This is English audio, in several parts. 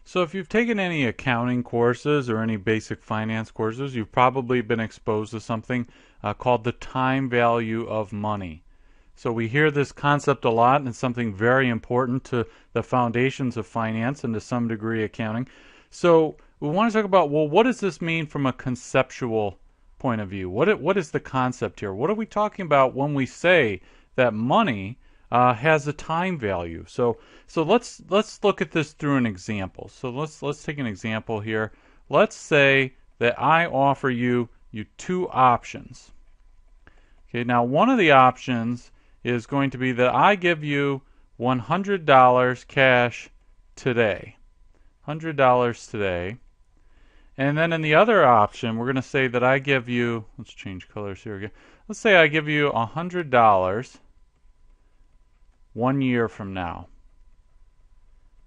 So if you've taken any accounting courses or any basic finance courses, you've probably been exposed to something called the time value of money. So we hear this concept a lot, and it's something very important to the foundations of finance and to some degree accounting. So we want to talk about, well, what does this mean from a conceptual point of view? What is the concept here? What are we talking about when we say that money has a time value? So let's look at this through an example. So let's take an example here. Let's say that I offer you two options. Okay, now one of the options is going to be that I give you $100 cash today. $100 today. And then in the other option, we're going to say that I give you, let's change colors here again. Let's say I give you $100 1 year from now.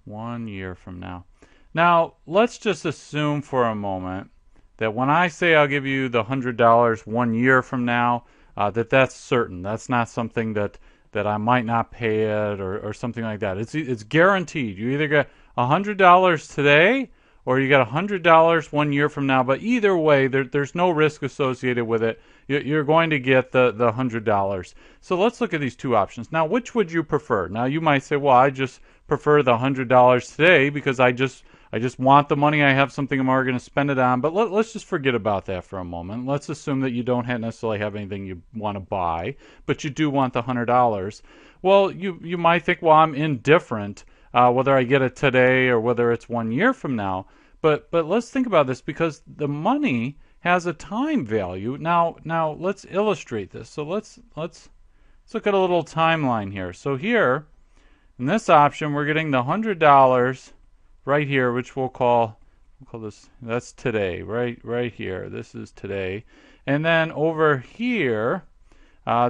1 year from now. Now, let's just assume for a moment that when I say I'll give you the $100 1 year from now, that's certain. That's not something that I might not pay it or something like that. It's guaranteed. You either get $100 today or you get $100 1 year from now. But either way, there's no risk associated with it. You're going to get the $100. So let's look at these two options. Now, which would you prefer? Now, you might say, well, I just prefer the $100 today because I just want the money. I have something I'm already going to spend it on. But let's just forget about that for a moment. Let's assume that you don't necessarily have anything you want to buy, but you do want the $100. Well, you might think, well, I'm indifferent whether I get it today or whether it's 1 year from now. But let's think about this because the money has a time value. Now let's illustrate this. So let's look at a little timeline here. So here in this option, we're getting the $100 right here, which we'll call this, that's today, right here. This is today. And then over here,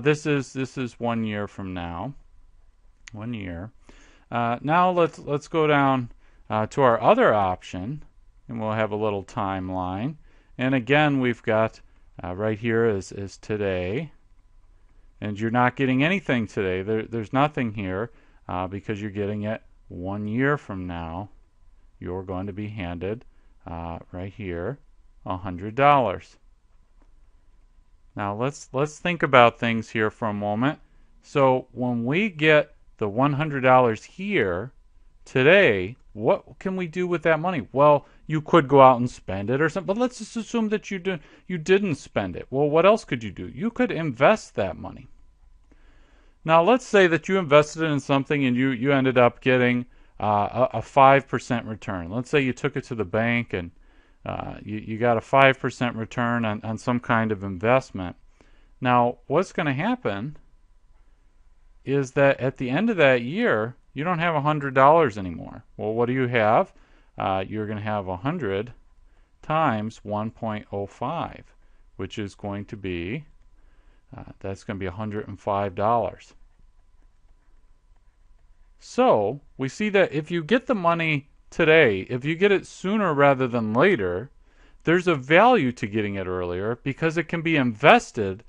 this is 1 year from now. 1 year. Now let's go down to our other option, and we'll have a little timeline. And again, we've got right here is today, and you're not getting anything today. There's nothing here because you're getting it 1 year from now. You're going to be handed right here $100. Now let's think about things here for a moment. So when we get the $100 here today, what can we do with that money? Well, you could go out and spend it or something, but let's just assume that you didn't spend it. Well, what else could you do? You could invest that money. Now, let's say that you invested in something and you ended up getting a 5% return. Let's say you took it to the bank and you got a 5% return on some kind of investment. Now, what's going to happen is that at the end of that year, you don't have $100 anymore. Well, what do you have? You're going to have 100 times 1.05, which is going to be, that's going to be $105. So we see that if you get the money today, if you get it sooner rather than later, there's a value to getting it earlier because it can be invested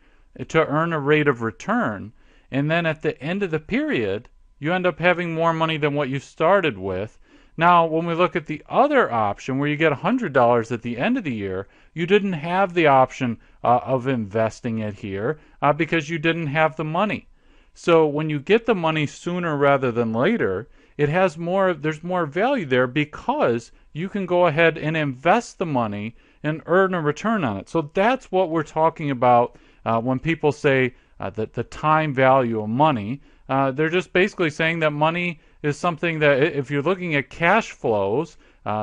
to earn a rate of return. And then at the end of the period, you end up having more money than what you started with. Now, when we look at the other option where you get $100 at the end of the year, you didn't have the option of investing it here because you didn't have the money. So when you get the money sooner rather than later, there's more value there because you can go ahead and invest the money and earn a return on it. So that's what we're talking about when people say that the time value of money. They're just basically saying that money is something that if you're looking at cash flows,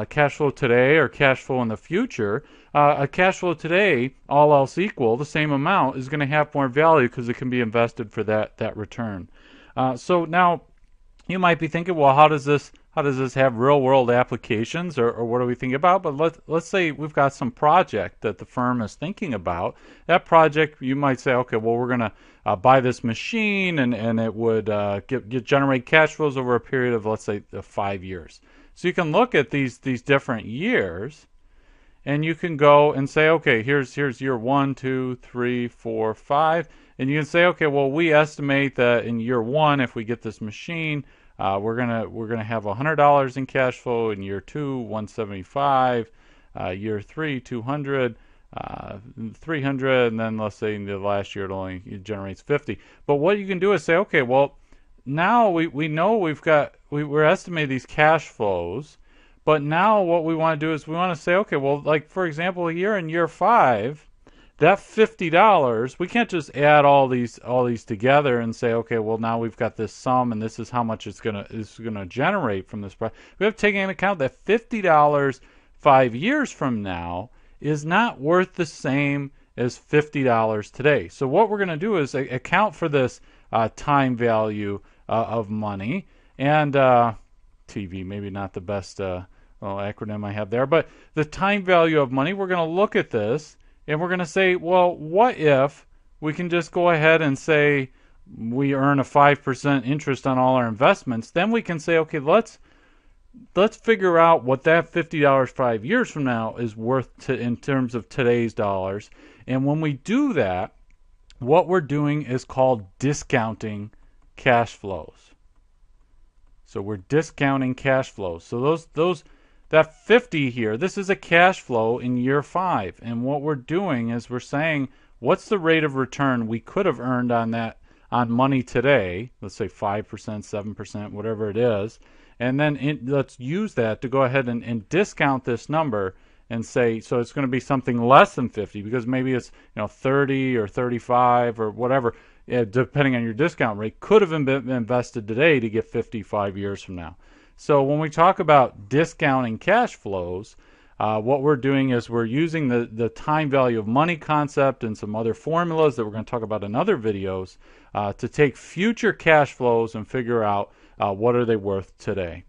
cash flow today or cash flow in the future, a cash flow today, all else equal, the same amount is going to have more value because it can be invested for that return. So now you might be thinking, well, how does this have real world applications or what are we thinking about? But let's say we've got some project that the firm is thinking about. That project, you might say, okay, well, we're going to buy this machine and it would generate cash flows over a period of, let's say, 5 years. So you can look at these different years and you can go and say, okay, here's year 1, 2, 3, 4, 5. And you can say, okay, well, we estimate that in year 1, if we get this machine, we're gonna have $100 in cash flow in year 2, 175, year 3, 200. 300, and then let's say in the last year it generates 50. But what you can do is say, okay, well, now we know we're estimating these cash flows, but now what we want to do is we want to say, okay, well, like for example, here in year 5, that $50, we can't just add all these together and say, okay, well, now we've got this sum and this is how much it's gonna generate from this price. We have to take into account that $50 5 years from now is not worth the same as $50 today. So what we're going to do is account for this time value of money, and TV, maybe not the best acronym I have there, but the time value of money. We're going to look at this and we're going to say, well, what if we can just go ahead and say we earn a 5% interest on all our investments? Then we can say, okay, let's figure out what that $50 5 years from now is worth in terms of today's dollars. And when we do that, what we're doing is called discounting cash flows. So we're discounting cash flows. So that 50 here, this is a cash flow in year 5. And what we're doing is we're saying, what's the rate of return we could have earned on money today? Let's say 5%, 7%, whatever it is. And then let's use that to go ahead and discount this number and say, so it's going to be something less than 50, because maybe it's 30 or 35 or whatever, depending on your discount rate, could have been invested today to get 55 years from now. So when we talk about discounting cash flows, what we're doing is we're using the time value of money concept and some other formulas that we're going to talk about in other videos to take future cash flows and figure out what are they worth today.